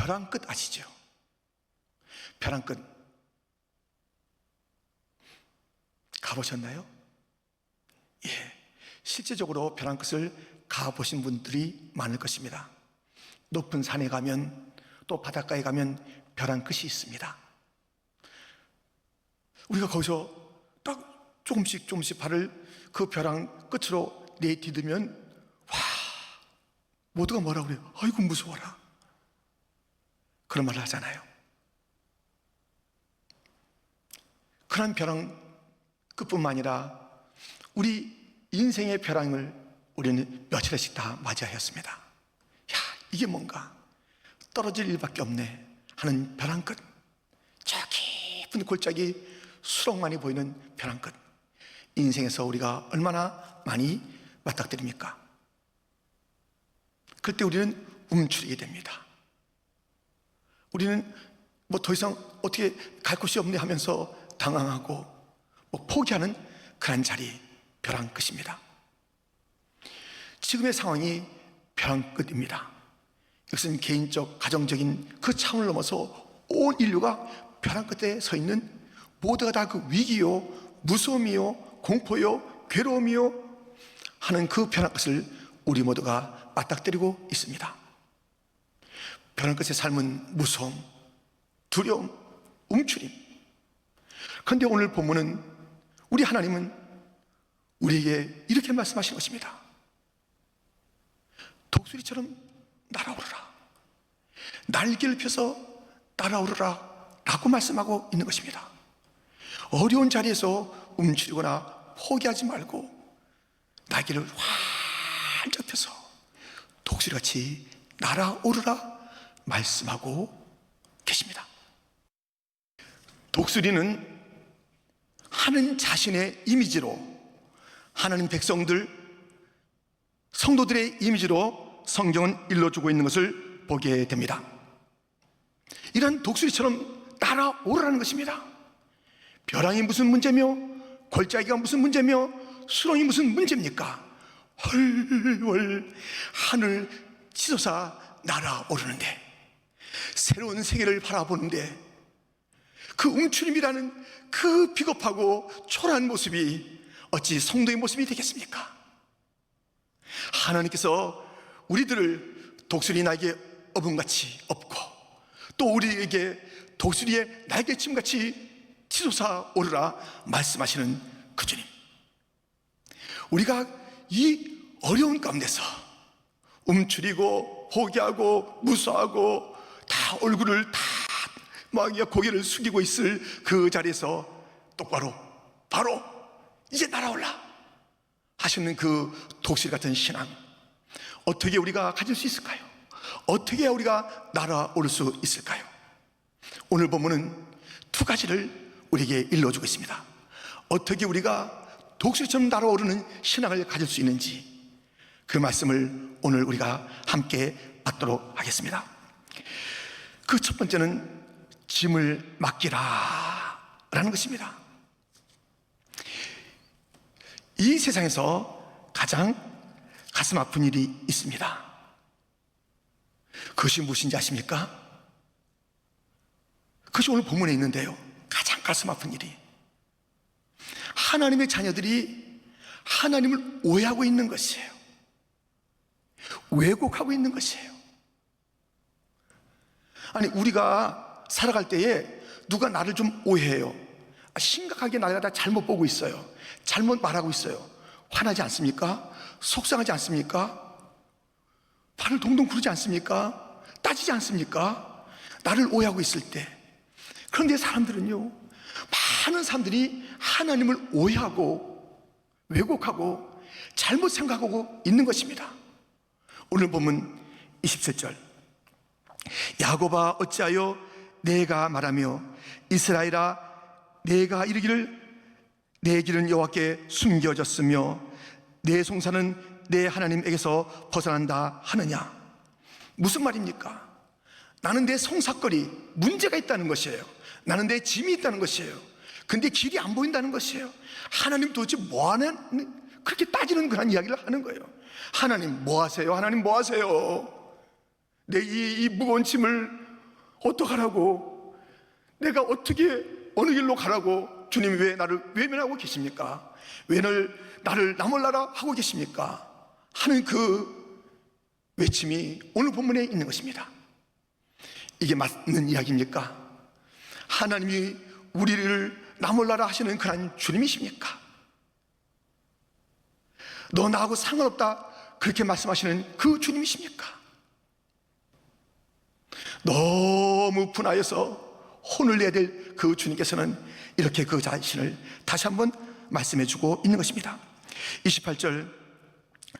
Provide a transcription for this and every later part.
벼랑 끝 아시죠? 벼랑 끝 가보셨나요? 예, 실제적으로 벼랑 끝을 가보신 분들이 많을 것입니다. 높은 산에 가면, 또 바닷가에 가면 벼랑 끝이 있습니다. 우리가 거기서 딱 조금씩 발을 그 벼랑 끝으로 내디디면 와, 모두가 뭐라 그래요? 아이고 무서워라, 그런 말을 하잖아요. 그런 벼랑 끝뿐만 아니라 우리 인생의 벼랑을 우리는 며칠씩 다 맞이하였습니다. 야, 이게 뭔가 떨어질 일밖에 없네 하는 벼랑 끝, 저 깊은 골짜기 수렁만이 보이는 벼랑 끝, 인생에서 우리가 얼마나 많이 맞닥뜨립니까? 그때 우리는 움츠리게 됩니다. 우리는 뭐 더 이상 어떻게 갈 곳이 없네 하면서 당황하고 뭐 포기하는 그런 자리, 벼랑 끝입니다. 지금의 상황이 벼랑 끝입니다. 이것은 개인적, 가정적인 그 차원을 넘어서 온 인류가 벼랑 끝에 서 있는, 모두가 다 그 위기요, 무서움이요, 공포요, 괴로움이요 하는 그 벼랑 끝을 우리 모두가 맞닥뜨리고 있습니다. 벼랑 끝의 삶은 무서움, 두려움, 움츠림. 그런데 오늘 본문은, 우리 하나님은 우리에게 이렇게 말씀하시는 것입니다. 독수리처럼 날아오르라, 날개를 펴서 날아오르라 라고 말씀하고 있는 것입니다. 어려운 자리에서 움츠리거나 포기하지 말고 날개를 활짝 펴서 독수리같이 날아오르라 말씀하고 계십니다. 독수리는 하나님 자신의 이미지로, 하나님 백성들, 성도들의 이미지로 성경은 일러주고 있는 것을 보게 됩니다. 이런 독수리처럼 날아오르라는 것입니다. 벼랑이 무슨 문제며, 골짜기가 무슨 문제며, 수렁이 무슨 문제입니까? 헐헐 하늘 치솟아 날아오르는데, 새로운 세계를 바라보는데 그 움츠림이라는 그 비겁하고 초라한 모습이 어찌 성도의 모습이 되겠습니까? 하나님께서 우리들을 독수리 날개 어분같이 업고, 또 우리에게 독수리의 날개침같이 치솟아 오르라 말씀하시는 그 주님, 우리가 이 어려운 가운데서 움츠리고 포기하고 무서워하고 다 얼굴을 다 막 고개를 숙이고 있을 그 자리에서 똑바로 바로 이제 날아올라 하시는 그 독수리 같은 신앙, 어떻게 우리가 가질 수 있을까요? 어떻게 우리가 날아올 수 있을까요? 오늘 본문은 두 가지를 우리에게 일러주고 있습니다. 어떻게 우리가 독수리처럼 날아오르는 신앙을 가질 수 있는지, 그 말씀을 오늘 우리가 함께 받도록 하겠습니다. 그 첫 번째는 짐을 맡기라 라는 것입니다. 이 세상에서 가장 가슴 아픈 일이 있습니다. 그것이 무엇인지 아십니까? 그것이 오늘 본문에 있는데요, 가장 가슴 아픈 일이, 하나님의 자녀들이 하나님을 오해하고 있는 것이에요. 왜곡하고 있는 것이에요. 아니, 우리가 살아갈 때에 누가 나를 좀 오해해요. 심각하게 나를 다 잘못 보고 있어요. 잘못 말하고 있어요. 화나지 않습니까? 속상하지 않습니까? 발을 동동 구르지 않습니까? 따지지 않습니까? 나를 오해하고 있을 때. 그런데 사람들은요, 많은 사람들이 하나님을 오해하고 왜곡하고 잘못 생각하고 있는 것입니다. 오늘 보면 27절, 야곱아 어찌하여 내가 말하며 이스라엘아 내가 이르기를 내 길은 여호와께 숨겨졌으며 내 송사는 내 하나님에게서 벗어난다 하느냐. 무슨 말입니까? 나는 내 송사거리, 문제가 있다는 것이에요. 나는 내 짐이 있다는 것이에요. 근데 길이 안 보인다는 것이에요. 하나님 도대체 뭐하는, 그렇게 따지는 그런 이야기를 하는 거예요. 하나님 뭐 하세요? 하나님 뭐 하세요? 내 이 무거운 짐을 어떡하라고? 내가 어떻게 어느 길로 가라고? 주님이 왜 나를 외면하고 계십니까? 왜 나를 나몰라라 하고 계십니까? 하는 그 외침이 오늘 본문에 있는 것입니다. 이게 맞는 이야기입니까? 하나님이 우리를 나몰라라 하시는 그런 주님이십니까? 너 나하고 상관없다 그렇게 말씀하시는 그 주님이십니까? 너무 분하여서 혼을 내야 될 그 주님께서는 이렇게 그 자신을 다시 한번 말씀해 주고 있는 것입니다. 28절,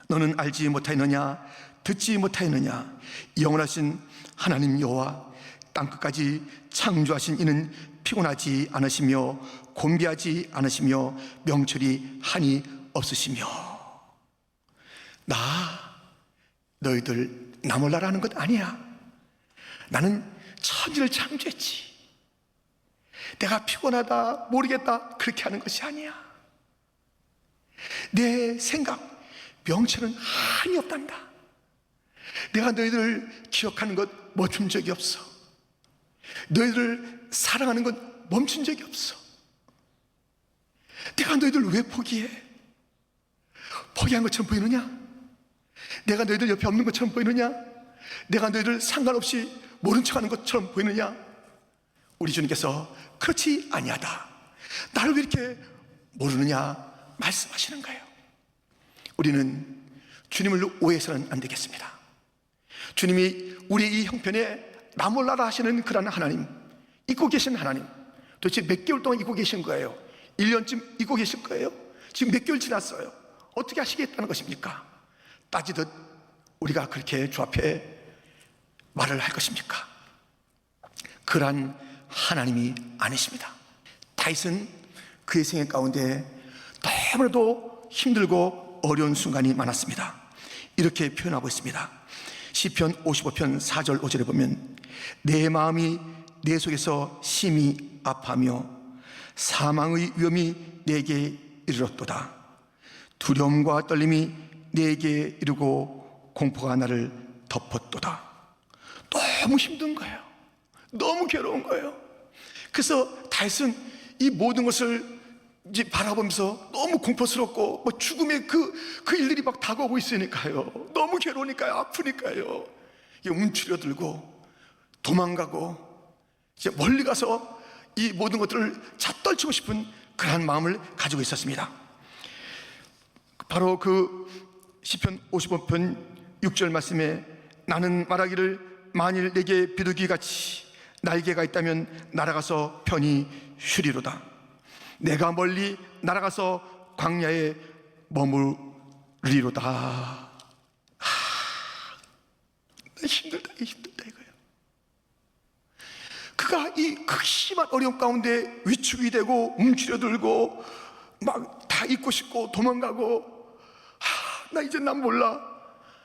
너는 알지 못하였느냐 듣지 못하였느냐 영원하신 하나님 여호와 땅끝까지 창조하신 이는 피곤하지 않으시며 곤비하지 않으시며 명철이 한이 없으시며. 나 너희들 나 몰라라는 것 아니야. 나는 천지를 창조했지. 내가 피곤하다 모르겠다 그렇게 하는 것이 아니야. 내 생각 명철은 한이 없단다. 내가 너희들 기억하는 것 멈춘 적이 없어. 너희들 사랑하는 것 멈춘 적이 없어. 내가 너희들 왜 포기해? 포기한 것처럼 보이느냐? 내가 너희들 옆에 없는 것처럼 보이느냐? 내가 너희들 상관없이 모른 척하는 것처럼 보이느냐? 우리 주님께서 그렇지 아니하다. 나를 왜 이렇게 모르느냐 말씀하시는 거예요. 우리는 주님을 오해해서는 안 되겠습니다. 주님이 우리 이 형편에 나 몰라라 하시는 그런 하나님, 잊고 계신 하나님, 도대체 몇 개월 동안 잊고 계신 거예요? 1년쯤 잊고 계실 거예요? 지금 몇 개월 지났어요. 어떻게 하시겠다는 것입니까? 따지듯 우리가 그렇게 주 앞에 말을 할 것입니까? 그러한 하나님이 아니십니다. 다윗은 그의 생애 가운데 너무나도 힘들고 어려운 순간이 많았습니다. 이렇게 표현하고 있습니다. 시편 55편 4절 5절에 보면 내 마음이 내 속에서 심히 아파하며 사망의 위험이 내게 이르렀도다. 두려움과 떨림이 내게 이르고 공포가 나를 덮었도다. 너무 힘든 거예요. 너무 괴로운 거예요. 그래서 다윗은 이 모든 것을 이제 바라보면서 너무 공포스럽고 죽음의 그 일들이 막 다가오고 있으니까요. 너무 괴로우니까요. 아프니까요. 이게 움츠려들고 도망가고 이제 멀리 가서 이 모든 것들을 잣떨치고 싶은 그러한 마음을 가지고 있었습니다. 바로 그 시편 55편 6절 말씀에 나는 말하기를 만일 내게 비둘기같이 날개가 있다면 날아가서 편히 쉬리로다. 내가 멀리 날아가서 광야에 머무르리로다. 힘들다 이거예요. 그가 이 극심한 어려움 가운데 위축이 되고 움츠려들고 막 다 잊고 싶고 도망가고 나 이제 난 몰라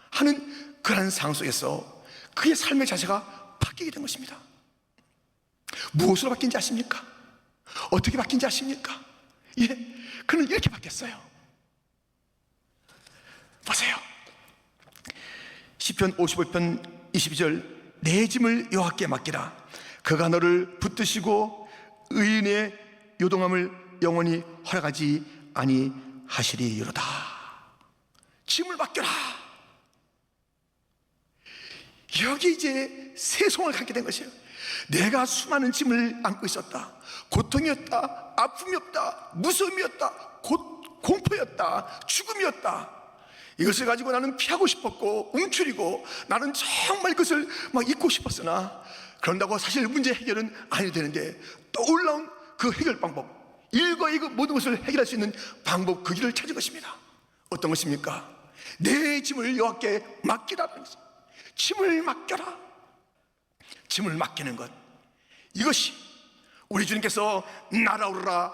하는 그런 상황 속에서 그의 삶의 자세가 바뀌게 된 것입니다. 무엇으로 바뀐지 아십니까? 어떻게 바뀐지 아십니까? 예, 그는 이렇게 바뀌었어요. 보세요. 시편 55편 22절 내 짐을 여호와께 맡기라. 그가 너를 붙드시고 의인의 요동함을 영원히 허락하지 아니하시리로다. 짐을 맡겨라. 여기 이제 세송을 갖게 된 것이에요. 내가 수많은 짐을 안고 있었다. 고통이었다, 아픔이었다, 무서움이었다, 공포였다, 죽음이었다. 이것을 가지고 나는 피하고 싶었고 움츠리고 나는 정말 그것을 막 잊고 싶었으나 그런다고 사실 문제 해결은 아니 되는데 떠올라온 그 해결 방법, 일거이고 모든 것을 해결할 수 있는 방법, 그 길을 찾은 것입니다. 어떤 것입니까? 내 짐을 여호와께 맡기라는 것입니다. 짐을 맡겨라. 짐을 맡기는 것, 이것이 우리 주님께서 날아오르라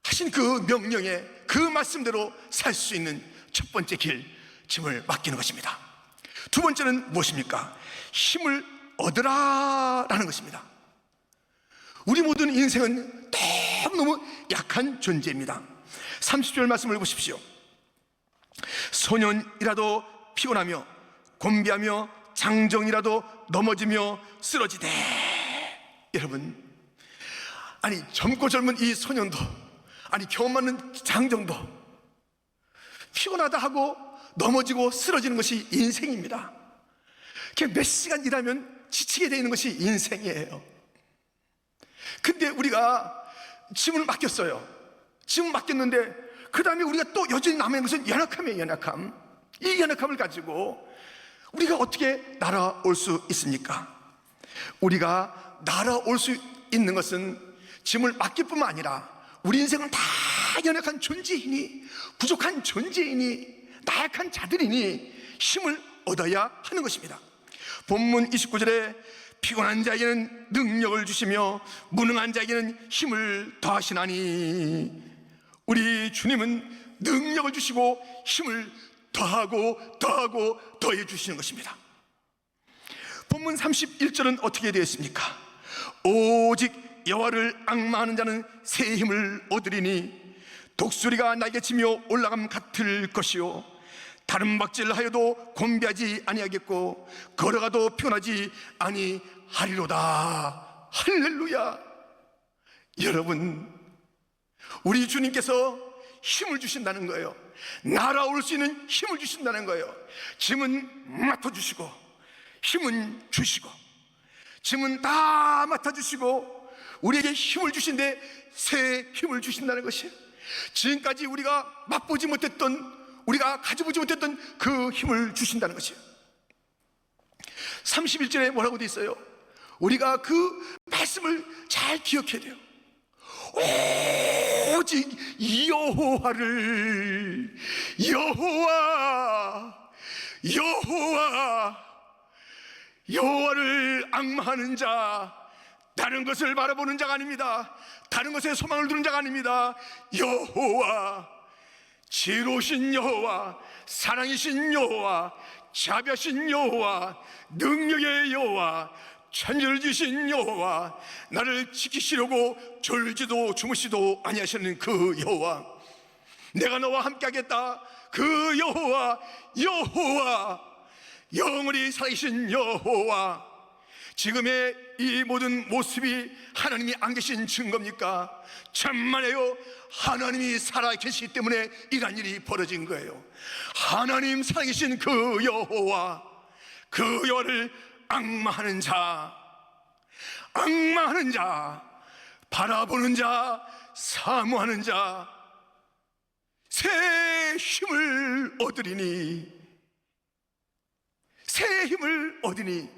하신 그 명령에 그 말씀대로 살 수 있는 첫 번째 길, 짐을 맡기는 것입니다. 두 번째는 무엇입니까? 힘을 얻으라라는 것입니다. 우리 모든 인생은 너무너무 약한 존재입니다. 30절 말씀을 보십시오. 소년이라도 피곤하며 곤비하며 장정이라도 넘어지며 쓰러지되 여러분, 아니 젊고 젊은 이 소년도, 아니 경험 많은 장정도 피곤하다 하고 넘어지고 쓰러지는 것이 인생입니다. 그냥 몇 시간 일하면 지치게 되는 것이 인생이에요. 근데 우리가 짐을 맡겼어요. 짐을 맡겼는데 그 다음에 우리가 또 여전히 남은 것은 연약함이에요. 연약함. 이 연약함을 가지고 우리가 어떻게 날아올 수 있습니까? 우리가 날아올 수 있는 것은 짐을 맡길 뿐만 아니라 우리 인생은 다 연약한 존재이니, 부족한 존재이니, 나약한 자들이니 힘을 얻어야 하는 것입니다. 본문 29절에 피곤한 자에게는 능력을 주시며 무능한 자에게는 힘을 더하시나니, 우리 주님은 능력을 주시고 힘을 더하고 더해 주시는 것입니다. 본문 31절은 어떻게 되어 있습니까? 오직 여호와를 앙망하는 자는 새 힘을 얻으리니 독수리가 날개 치며 올라감 같을 것이요 다른 박질하여도 곤비하지 아니하겠고 걸어가도 피곤하지 아니하리로다. 할렐루야. 여러분, 우리 주님께서 힘을 주신다는 거예요. 날아올 수 있는 힘을 주신다는 거예요. 짐은 맡아주시고 힘은 주시고 짐은 다 맡아주시고 우리에게 힘을 주신데 새 힘을 주신다는 것이에요. 지금까지 우리가 맛보지 못했던, 우리가 가져보지 못했던 그 힘을 주신다는 것이에요. 31절에 뭐라고 되어 있어요? 우리가 그 말씀을 잘 기억해야 돼요. 오직 여호와를 앙망하는 자, 다른 것을 바라보는 자가 아닙니다. 다른 것에 소망을 두는 자가 아닙니다. 여호와, 지혜로우신 여호와, 사랑이신 여호와, 자비하신 여호와, 능력의 여호와, 천지를 지으신 여호와, 나를 지키시려고 졸지도 주무시도 아니하시는 그 여호와, 내가 너와 함께하겠다 그 여호와, 영원히 살아계신 여호와. 지금의 이 모든 모습이 하나님이 안 계신 증거입니까? 천만에요, 하나님이 살아계시기 때문에 이런 일이 벌어진 거예요. 하나님 살아계신 그 여호와, 그 여호와를 앙망하는 자, 바라보는 자, 사모하는 자, 새 힘을 얻으리니, 새 힘을 얻으니.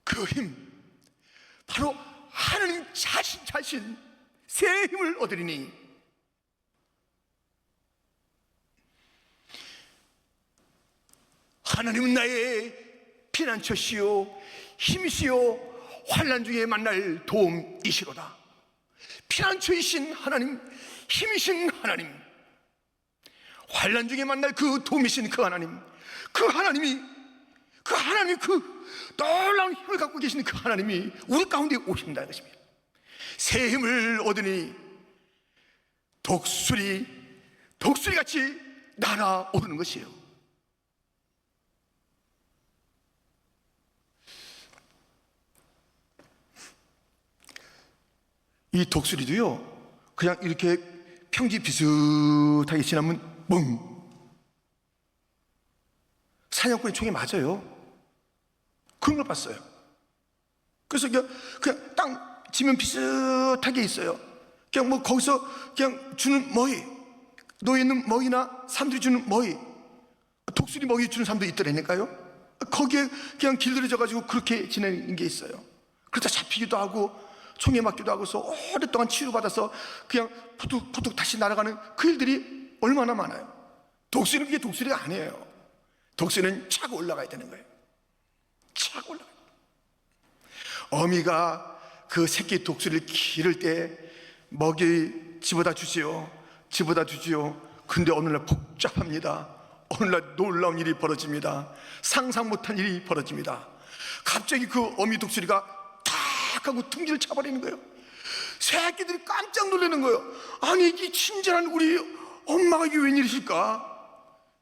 그 힘, 바로 하나님 자신 새 힘을 얻으리니. 하나님은 나의 피난처시요 힘이시요 환난 중에 만날 도움이시로다. 피난처이신 하나님, 힘이신 하나님, 환난 중에 만날 그 도움이신 그 하나님, 그 하나님이 그 놀라운 힘을 갖고 계신 그 하나님이 우리 가운데 오신다는 것입니다. 새 힘을 얻으니 독수리같이 날아오르는 것이에요. 이 독수리도요, 그냥 이렇게 평지 비슷하게 지나면 멍, 사냥꾼의 총에 맞아요. 그런 걸 봤어요. 그래서 그냥 땅 지면 비슷하게 있어요. 그냥 뭐 거기서 그냥 주는 먹이, 놓여 있는 먹이나 사람들이 주는 먹이, 독수리 먹이 주는 사람도 있더라니까요. 거기에 그냥 길들여져 가지고 그렇게 지내는 게 있어요. 그러다 잡히기도 하고 총에 맞기도 하고서 오랫동안 치유받아서 그냥 푸득푸득 다시 날아가는 그 일들이 얼마나 많아요. 독수리는 그게 독수리가 아니에요. 독수리는 차고 올라가야 되는 거예요. 차고 올라가요. 어미가 그 새끼 독수리를 기를 때 먹이 집어다 주지요. 근데 어느 날 복잡합니다. 어느 날 놀라운 일이 벌어집니다. 상상 못한 일이 벌어집니다. 갑자기 그 어미 독수리가 탁 하고 둥지를 차버리는 거예요. 새끼들이 깜짝 놀라는 거예요. 아니, 이 친절한 우리 엄마가 이게 웬일이실까?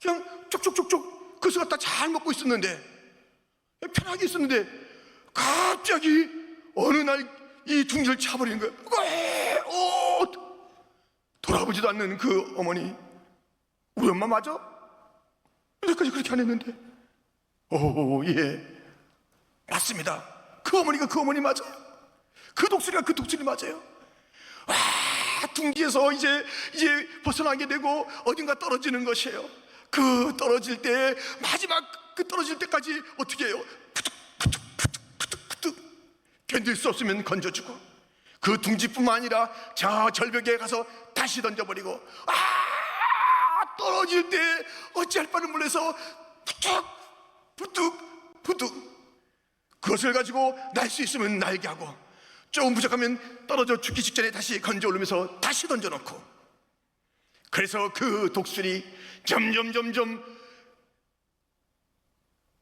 그냥 쪽쪽쪽쪽 그래서 갖다 잘 먹고 있었는데 편하게 있었는데 갑자기 어느 날 이 둥지를 차버리는 거예요. 돌아보지도 않는 그 어머니, 우리 엄마 맞아? 여기까지 그렇게 안 했는데. 예, 맞습니다. 그 어머니가 그 어머니 맞아요. 그 독수리가 그 독수리 맞아요. 와, 둥지에서 이제 벗어나게 되고 어딘가 떨어지는 것이에요. 그 떨어질 때, 마지막 그 떨어질 때까지 어떻게 해요? 푸득 견딜 수 없으면 건져주고, 그 둥지뿐만 아니라 저 절벽에 가서 다시 던져버리고, 떨어질 때 어찌할 바를 몰라서 푸득 그것을 가지고 날 수 있으면 날게 하고, 조금 부족하면 떨어져 죽기 직전에 다시 건져 올리면서 다시 던져놓고. 그래서 그 독수리 점점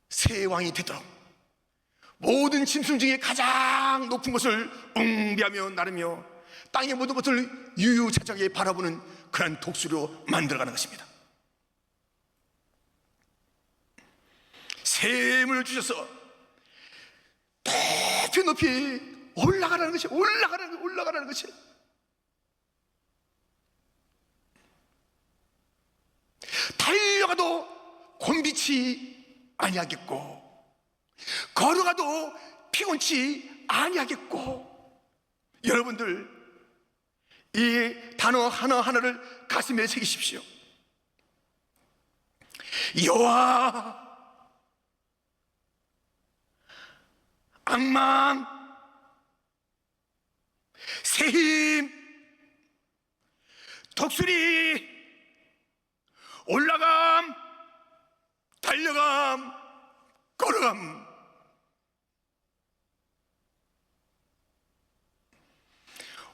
새왕이 되도록 모든 짐승 중에 가장 높은 것을 웅비하며 나르며 땅의 모든 것을 유유자적하게 바라보는 그런 독수리로 만들어가는 것입니다. 샘을 주셔서 높이 올라가라는 것이, 올라가라는 것이. 달려가도 곤비치 아니하겠고, 걸어가도 피곤치 아니하겠고. 여러분들, 이 단어 하나하나를 가슴에 새기십시오. 여호와, 악망, 새힘, 독수리, 올라감, 달려감, 걸어감.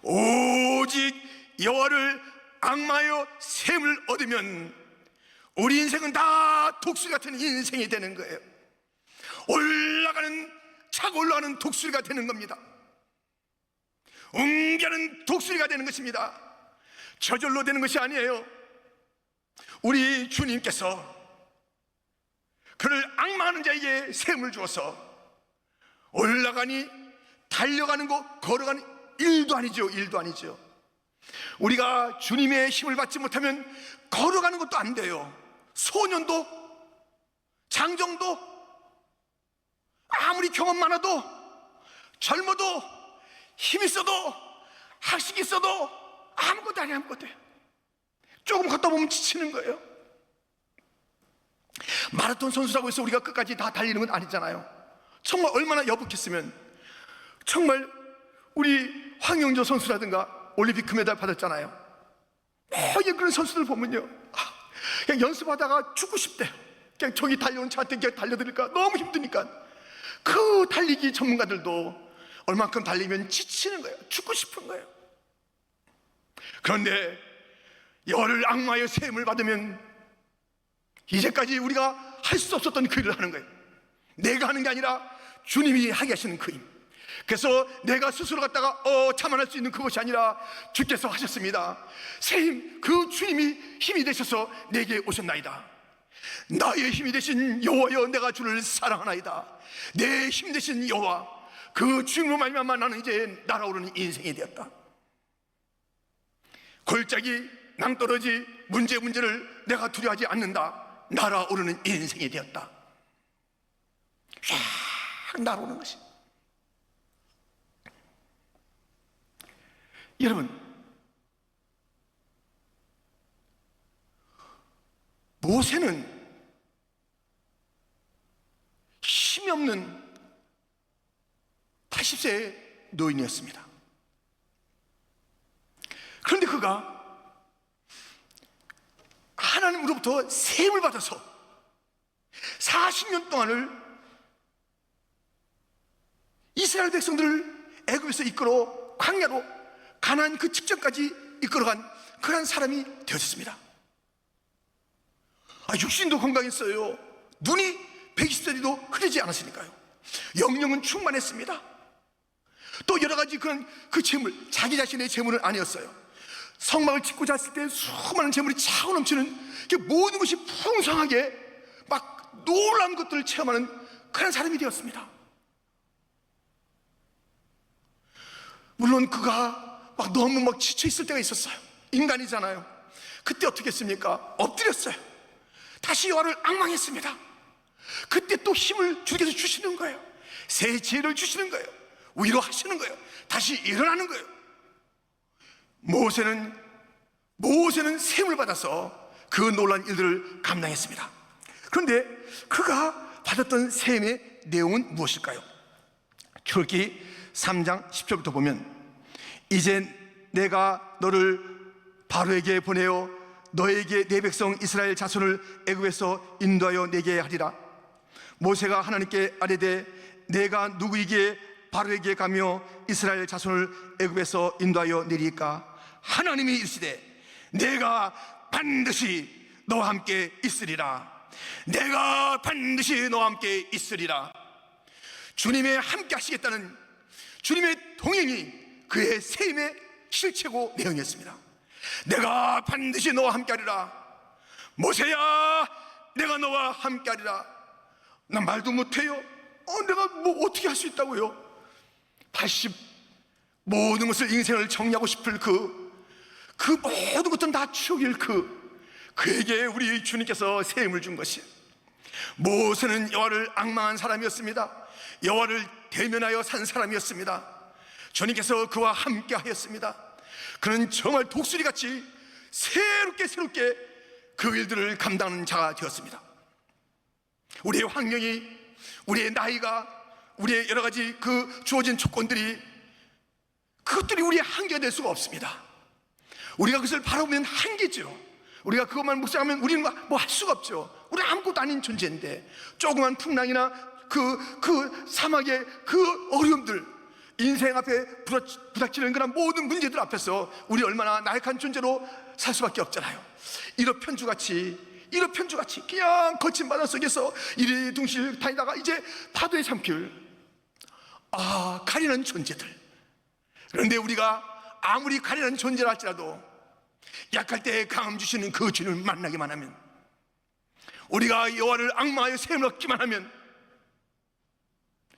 오직 여호와를 악마여 샘을 얻으면 우리 인생은 다 독수리 같은 인생이 되는 거예요. 차고 올라가는 독수리가 되는 겁니다. 웅기하는 독수리가 되는 것입니다. 저절로 되는 것이 아니에요. 우리 주님께서 그를 악마하는 자에게 샘을 주어서 올라가니 달려가는 거, 걸어가는 일도 아니죠. 우리가 주님의 힘을 받지 못하면 걸어가는 것도 안 돼요. 소년도, 장정도, 아무리 경험 많아도, 젊어도, 힘 있어도, 학식 있어도 아무것도 아니에요. 조금 걷다 보면 지치는 거예요. 마라톤 선수라고 해서 우리가 끝까지 다 달리는 건 아니잖아요. 정말 얼마나 여북했으면. 정말 우리 황영조 선수라든가 올림픽 금메달 받았잖아요. 매일 그런 선수들 보면요, 그냥 연습하다가 죽고 싶대요. 그냥 저기 달려온 차한테 그냥 달려드릴까 너무 힘드니까. 그 달리기 전문가들도 얼만큼 달리면 지치는 거예요. 죽고 싶은 거예요. 그런데 열을 악마의 셈을 받으면 이제까지 우리가 할 수 없었던 그 일을 하는 거예요. 내가 하는 게 아니라 주님이 하게 하시는 그 힘. 그래서 내가 스스로 갖다가 참아낼 수 있는 그것이 아니라 주께서 하셨습니다. 새 힘, 그 주님이 힘이 되셔서 내게 오셨나이다. 나의 힘이 되신 여호와여, 내가 주를 사랑하나이다. 내 힘 되신 여호와, 그 주님으로 말미암아 나는 이제 날아오르는 인생이 되었다. 골짜기, 낭떠러지, 문제를 내가 두려워하지 않는다. 날아오르는 인생이 되었다. 쫙 날아오는 것이. 여러분, 모세는 힘이 없는 80세의 노인이었습니다. 그런데 그가 하나님으로부터 셈을 받아서 40년 동안을 이스라엘 백성들을 애굽에서 이끌어 광야로 가나안 그 직전까지 이끌어간 그런 사람이 되었습니다. 육신도 건강했어요. 눈이 120살이도 흐리지 않았으니까요. 영령은 충만했습니다. 또 여러 가지 그 재물, 자기 자신의 재물은 아니었어요. 성막을 짓고자 했을 때 수많은 재물이 차고 넘치는 모든 것이 풍성하게 막 놀라운 것들을 체험하는 그런 사람이 되었습니다. 물론 그가 너무 지쳐 있을 때가 있었어요. 인간이잖아요. 그때 어떻게 했습니까? 엎드렸어요. 다시 여호와를 앙망했습니다. 그때 또 힘을 주께서 주시는 거예요. 새 지혜를 주시는 거예요. 위로하시는 거예요. 다시 일어나는 거예요. 모세는 셈을 받아서 그 놀라운 일들을 감당했습니다. 그런데 그가 받았던 셈의 내용은 무엇일까요? 출애굽기 3장 10절부터 보면, 이제 내가 너를 바로에게 보내어 너에게 내 백성 이스라엘 자손을 애굽에서 인도하여 내게 하리라. 모세가 하나님께 아뢰되 내가 누구에게 바로에게 가며 이스라엘 자손을 애굽에서 인도하여 내리까? 하나님이 이르시되 내가 반드시 너와 함께 있으리라. 내가 반드시 너와 함께 있으리라. 주님의 함께 하시겠다는 주님의 동행이 그의 셈의 실체고 내용이었습니다. 내가 반드시 너와 함께 하리라. 모세야, 내가 너와 함께 하리라. 난 말도 못해요. 내가 어떻게 할 수 있다고요? 80 모든 것을, 인생을 정리하고 싶을 그 모든 것들은 다 추억일 그에게 우리 주님께서 셈을 준 것이, 모세는 여호와를 앙망한 사람이었습니다. 여호와를 대면하여 산 사람이었습니다. 주님께서 그와 함께 하였습니다. 그는 정말 독수리같이 새롭게 그 일들을 감당하는 자가 되었습니다. 우리의 환경이, 우리의 나이가, 우리의 여러 가지 그 주어진 조건들이, 그것들이 우리의 한계가 될 수가 없습니다. 우리가 그것을 바라보면 한계죠. 우리가 그것만 묵상하면 우리는 뭐 할 수가 없죠. 우리는 아무것도 아닌 존재인데, 조그만 풍랑이나 그 사막의 그 어려움들, 인생 앞에 부닥치는 그런 모든 문제들 앞에서 우리 얼마나 나약한 존재로 살 수밖에 없잖아요. 이러편주같이 그냥 거친 바다 속에서 이리둥실 다니다가 이제 파도에 삼킬 가리는 존재들. 그런데 우리가 아무리 가리는 존재라 할지라도 약할 때 강함 주시는 그 주님을 만나기만 하면, 우리가 여호와를 앙망하여 셈을 얻기만 하면,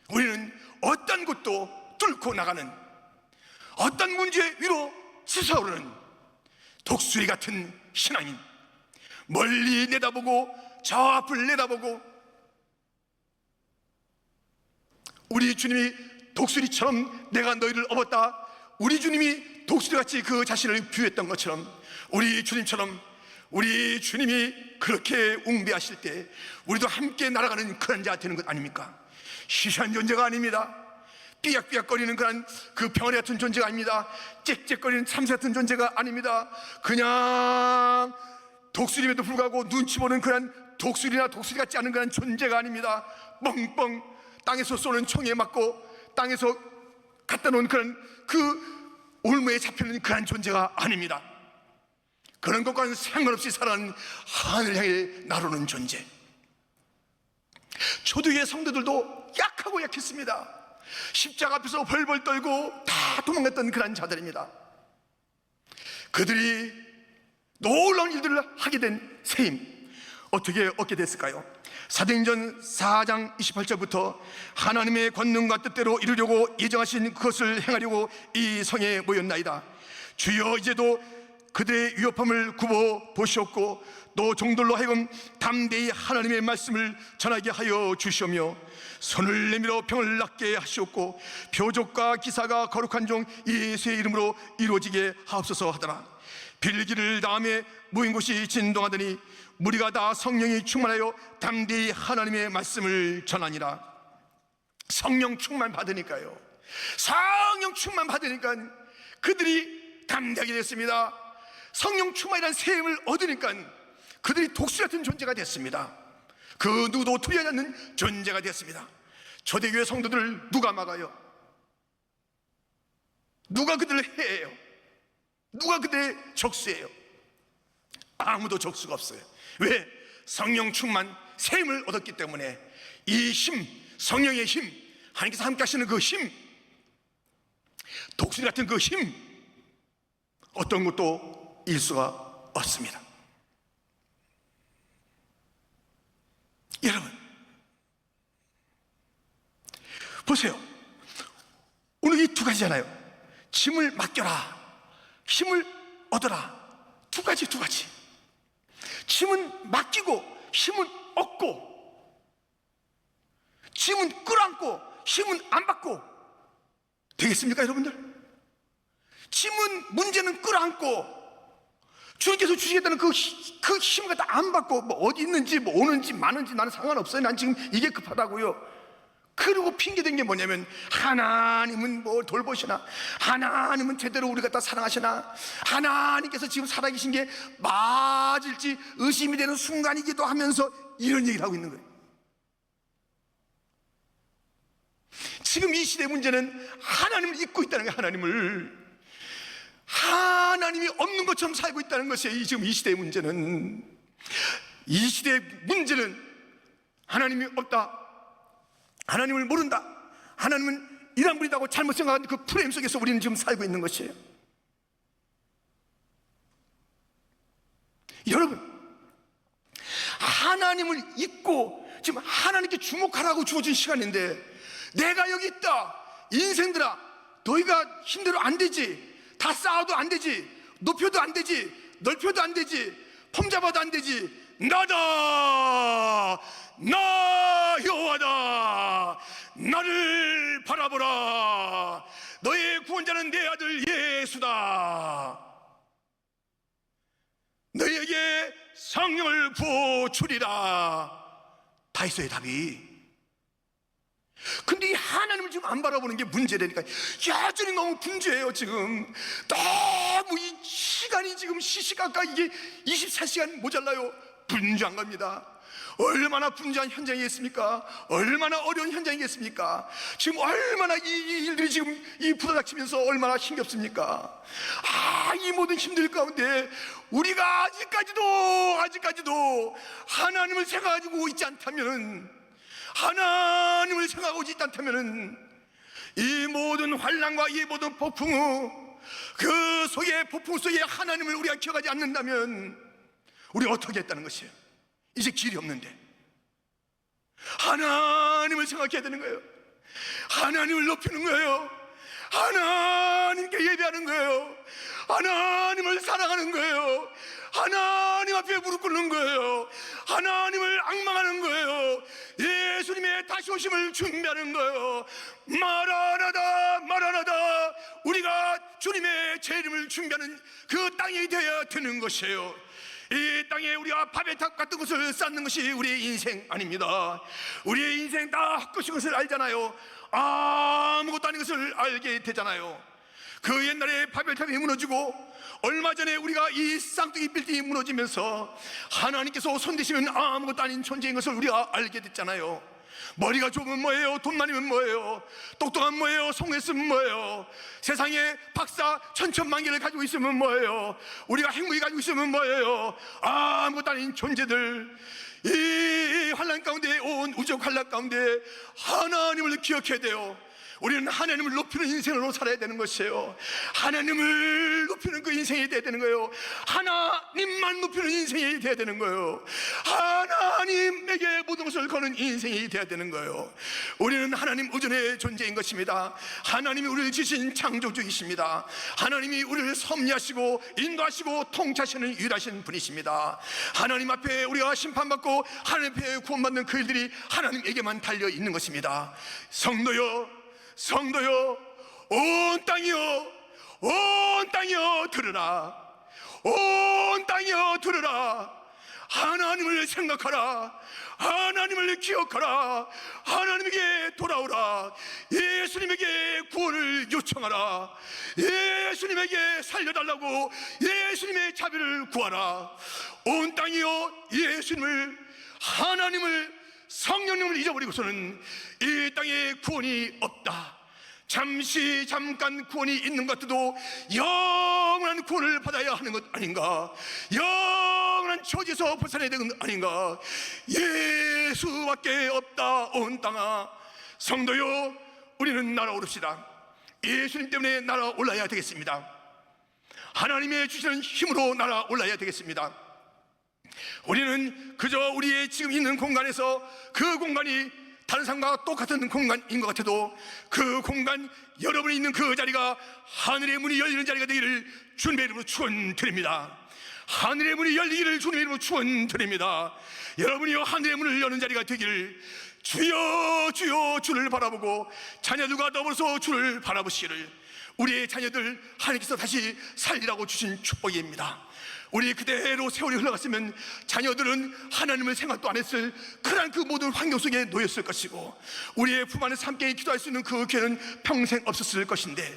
우리는 어떤 곳도 뚫고 나가는, 어떤 문제 위로 솟아오르는 독수리 같은 신앙인, 멀리 내다보고 저 앞을 내다보고, 우리 주님이 독수리처럼 내가 너희를 업었다, 우리 주님이 독수리같이 그 자신을 비유했던 것처럼, 우리 주님이 그렇게 웅배하실 때 우리도 함께 날아가는 그런 자 되는 것 아닙니까? 시시한 존재가 아닙니다. 삐약삐약거리는 그 병아리 같은 존재가 아닙니다. 짹짹거리는 참새 같은 존재가 아닙니다. 그냥 독수리임에도 불구하고 눈치 보는 그런 독수리 같지 않은 그런 존재가 아닙니다. 뻥뻥 땅에서 쏘는 총에 맞고 땅에서 갖다 놓은 그 올무에 잡히는 그런 존재가 아닙니다. 그런 것과는 상관없이 살아가는 하늘 향해 나르는 존재. 초대교회 성도들도 약하고 약했습니다. 십자가 앞에서 벌벌 떨고 다 도망갔던 그런 자들입니다. 그들이 놀라운 일들을 하게 된 셈, 어떻게 얻게 됐을까요? 사도행전 4장 28절부터 하나님의 권능과 뜻대로 이루려고 예정하신 그것을 행하려고 이 성에 모였나이다. 주여, 이제도 그들의 위협함을 굽어 보시옵고 또 종들로 하여금 담대히 하나님의 말씀을 전하게 하여 주시오며 손을 내밀어 병을 낫게 하시옵고 표적과 기사가 거룩한 종 예수의 이름으로 이루어지게 하옵소서 하더라. 빌기를 다음에 모인 곳이 진동하더니 무리가 다 성령이 충만하여 담대히 하나님의 말씀을 전하니라. 성령 충만 받으니까요, 성령 충만 받으니까 그들이 담대하게 됐습니다. 성령 충만이라는 셈을 얻으니까 그들이 독수리 같은 존재가 됐습니다. 그 누구도 두려워하지 않는 존재가 됐습니다. 초대교회 성도들을 누가 막아요? 누가 그들을 해해요? 누가 그들의 적수예요? 아무도 적수가 없어요. 왜? 성령 충만 셈을 얻었기 때문에. 이 힘, 성령의 힘, 하나님께서 함께 하시는 그 힘, 독수리 같은 그 힘, 어떤 것도 일 수가 없습니다. 여러분, 보세요. 오늘 이 두 가지잖아요. 짐을 맡겨라, 힘을 얻어라. 두 가지. 짐은 맡기고 힘은 얻고, 짐은 끌어안고 힘은 안 받고 되겠습니까, 여러분들? 짐은, 문제는 끌어안고 주님께서 주시겠다는 그 힘을 갖다 안 받고, 뭐 어디 있는지 뭐 오는지 마는지 나는 상관없어요, 난 지금 이게 급하다고요. 그리고 핑계댄 게 뭐냐면, 하나님은 뭐 돌보시나, 하나님은 제대로 우리 갖다 사랑하시나, 하나님께서 지금 살아계신 게 맞을지 의심이 되는 순간이기도 하면서 이런 얘기를 하고 있는 거예요. 지금 이 시대의 문제는 하나님을 잊고 있다는 거예요. 하나님이 없는 것처럼 살고 있다는 것이에요. 지금 이 시대의 문제는, 이 시대의 문제는 하나님이 없다, 하나님을 모른다, 하나님은 이런 분이라고 잘못 생각하는 그 프레임 속에서 우리는 지금 살고 있는 것이에요. 여러분, 하나님을 잊고 지금 하나님께 주목하라고 주어진 시간인데, 내가 여기 있다, 인생들아 너희가 힘대로 안 되지, 다 쌓아도 안 되지, 높여도 안 되지, 넓혀도 안 되지, 폼 잡아도 안 되지, 나다, 나 여호와다, 나를 바라보라, 너의 구원자는 내 아들 예수다, 너희에게 성령을 부어주리라. 다 있어요, 답이. 근데 이 하나님을 지금 안 바라보는 게 문제라니까. 여전히 너무 분주해요. 지금 너무 이 시간이 지금 시시각각 이게 24시간 모자라요. 분주한 겁니다. 얼마나 분주한 현장이겠습니까? 얼마나 어려운 현장이겠습니까? 지금 얼마나 이 일들이 지금 이 부닥치면서 얼마나 힘겹습니까? 이 모든 힘들 가운데 우리가 아직까지도 하나님을 생각하고 있지 않다면, 하나님을 생각하고 있지 않다면, 이 모든 환난과 이 모든 폭풍 속에 하나님을 우리가 기억하지 않는다면 우리 어떻게 했다는 것이에요? 이제 길이 없는데 하나님을 생각해야 되는 거예요. 하나님을 높이는 거예요. 하나님께 예배하는 거예요. 하나님을 사랑하는 거예요. 하나님 앞에 무릎 꿇는 거예요. 하나님을 앙망하는 거예요. 예수님의 다시 오심을 준비하는 거예요. 마라나다, 우리가 주님의 재림을 준비하는 그 땅이 되어야 되는 것이에요. 이 땅에 우리가 밥의 탑 같은 것을 쌓는 것이 우리의 인생 아닙니다. 우리의 인생 다 헛것인 것을 알잖아요. 아무것도 아닌 것을 알게 되잖아요. 그 옛날에 바벨탑이 무너지고 얼마 전에 우리가 이 쌍둥이 빌딩이 무너지면서 하나님께서 손대시면 아무것도 아닌 존재인 것을 우리가 알게 됐잖아요. 머리가 좁으면 뭐예요? 돈 많으면 뭐예요? 똑똑한 뭐예요? 성공했으면 뭐예요? 세상에 박사 천천만 개를 가지고 있으면 뭐예요? 우리가 행복이 가지고 있으면 뭐예요? 아무것도 아닌 존재들, 이 환난 가운데, 온 우주적 환난 가운데 하나님을 기억해야 돼요. 우리는 하나님을 높이는 인생으로 살아야 되는 것이에요. 하나님을 높이는 그 인생이 되어야 되는 거예요. 하나님만 높이는 인생이 되어야 되는 거예요. 하나님에게 모든 것을 거는 인생이 되어야 되는 거예요. 우리는 하나님 의존의 존재인 것입니다. 하나님이 우리를 지신 창조주이십니다. 하나님이 우리를 섭리하시고 인도하시고 통치하시는 유일하신 분이십니다. 하나님 앞에 우리가 심판받고 하나님 앞에 구원받는 그 일들이 하나님에게만 달려 있는 것입니다. 성도여, 온 땅이여 들으라. 온 땅이여 들으라. 하나님을 생각하라. 하나님을 기억하라. 하나님에게 돌아오라. 예수님에게 구원을 요청하라. 예수님에게 살려달라고 예수님의 자비를 구하라. 온 땅이여 예수님을, 하나님을, 성령님을 잊어버리고서는 이 땅에 구원이 없다. 잠깐 구원이 있는 것 같아도 영원한 구원을 받아야 하는 것 아닌가? 영원한 처지에서 벗어나야 되는 것 아닌가? 예수밖에 없다. 온 땅아, 성도요, 우리는 날아오릅시다. 예수님 때문에 날아올라야 되겠습니다. 하나님의 주시는 힘으로 날아올라야 되겠습니다. 우리는 그저 우리의 지금 있는 공간에서 그 공간이 다른 사람과 똑같은 공간인 것 같아도 그 공간, 여러분이 있는 그 자리가 하늘의 문이 열리는 자리가 되기를 주님의 이름으로 축원드립니다. 하늘의 문이 열리기를 주님의 이름으로 축원드립니다. 여러분이요, 하늘의 문을 여는 자리가 되기를 주여 주여 주를 바라보고 자녀들과 더불어서 주를 바라보시기를, 우리의 자녀들 하나님께서 다시 살리라고 주신 축복입니다. 우리 그대로 세월이 흘러갔으면 자녀들은 하나님을 생각도 안 했을 그런 그 모든 환경 속에 놓였을 것이고, 우리의 품 안에서 함께 기도할 수 있는 그 기회는 평생 없었을 것인데,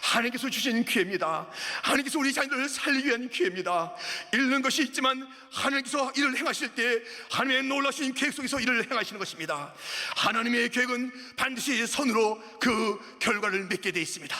하나님께서 주신 기회입니다. 하나님께서 우리 자녀들을 살리기 위한 기회입니다. 잃는 것이 있지만 하나님께서 일을 행하실 때 하나님의 놀라신 계획 속에서 일을 행하시는 것입니다. 하나님의 계획은 반드시 선으로 그 결과를 맺게 되어 있습니다.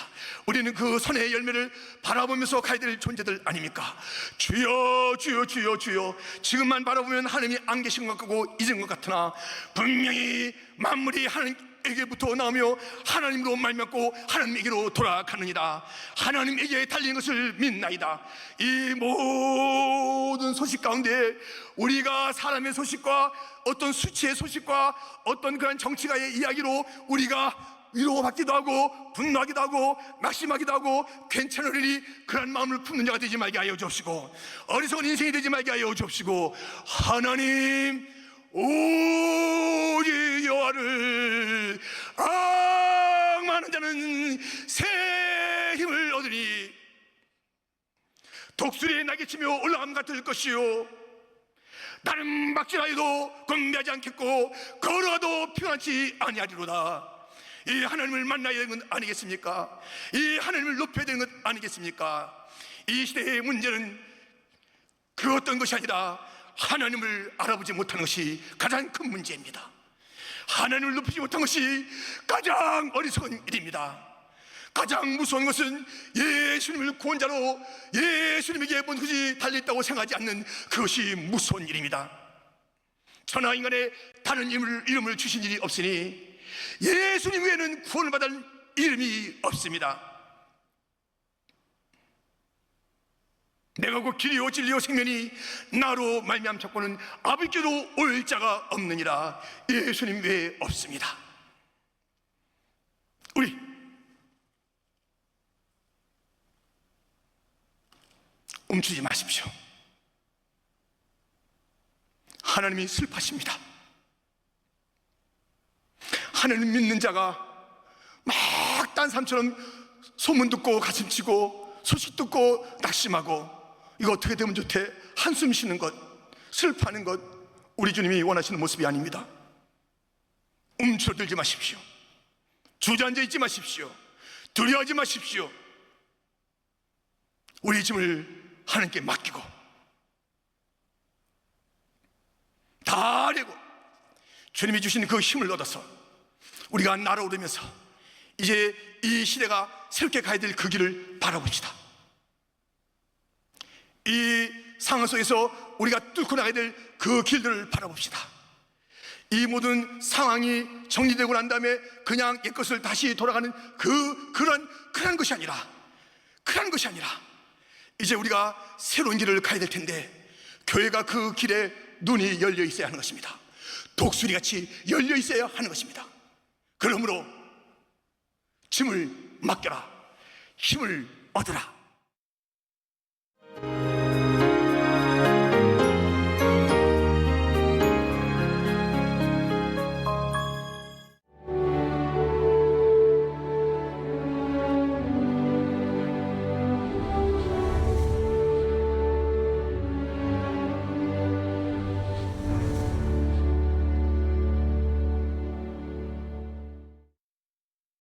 우리는 그 선의 열매를 바라보면서 가야 될 존재들 아닙니까? 주여 주여 주여 주여. 지금만 바라보면 하나님이 안 계신 것 같고 잊은 것 같으나 분명히 만물이 하나님에게부터 나오며 하나님으로 말미암고 하나님에게로 돌아가느니라. 하나님에게 달리는 것을 믿나이다. 이 모든 소식 가운데 우리가 사람의 소식과 어떤 수치의 소식과 어떤 그런 정치가의 이야기로 우리가 위로받기도 하고 분노하기도 하고 낙심하기도 하고 괜찮으리니 그런 마음을 품는 자가 되지 말게 하여 주옵시고, 어리석은 인생이 되지 말게 하여 주옵시고, 하나님 오직 여호와를 악마하는 자는 새 힘을 얻으니 독수리에 날개치며 올라감 같을 것이요, 나는 박질하여도 건배하지 않겠고 걸어가도 평안치 아니하리로다. 이 하나님을 만나야 되는 건 아니겠습니까? 이 하나님을 높여야 되는 건 아니겠습니까? 이 시대의 문제는 그 어떤 것이 아니라 하나님을 알아보지 못하는 것이 가장 큰 문제입니다. 하나님을 높이지 못한 것이 가장 어리석은 일입니다. 가장 무서운 것은 예수님을 구원자로 예수님에게 뭔지 달려있다고 생각하지 않는 그것이 무서운 일입니다. 천하 인간에 다른 이름을 주신 일이 없으니 예수님 외에는 구원을 받을 이름이 없습니다. 내가 곧 길이요 진리요 생명이 나로 말미암 찾고는 아버지께로 올 자가 없느니라. 예수님 외에 없습니다. 우리 멈추지 마십시오. 하나님이 슬퍼하십니다. 하나님 믿는 자가 막 딴 사람처럼 소문 듣고 가슴치고 소식 듣고 낙심하고 이거 어떻게 되면 좋대 한숨 쉬는 것, 슬퍼하는 것, 우리 주님이 원하시는 모습이 아닙니다. 움츠러들지 마십시오. 주저앉아 있지 마십시오. 두려워하지 마십시오. 우리 짐을 하나님께 맡기고 다 내고 주님이 주신 그 힘을 얻어서 우리가 날아오르면서 이제 이 시대가 새롭게 가야 될 그 길을 바라봅시다. 이 상황 속에서 우리가 뚫고 나가야 될 그 길들을 바라봅시다. 이 모든 상황이 정리되고 난 다음에 그냥 옛것을 다시 돌아가는 그런 것이 아니라 이제 우리가 새로운 길을 가야 될 텐데 교회가 그 길에 눈이 열려 있어야 하는 것입니다. 독수리같이 열려 있어야 하는 것입니다. 그러므로 짐을 맡겨라, 힘을 얻으라.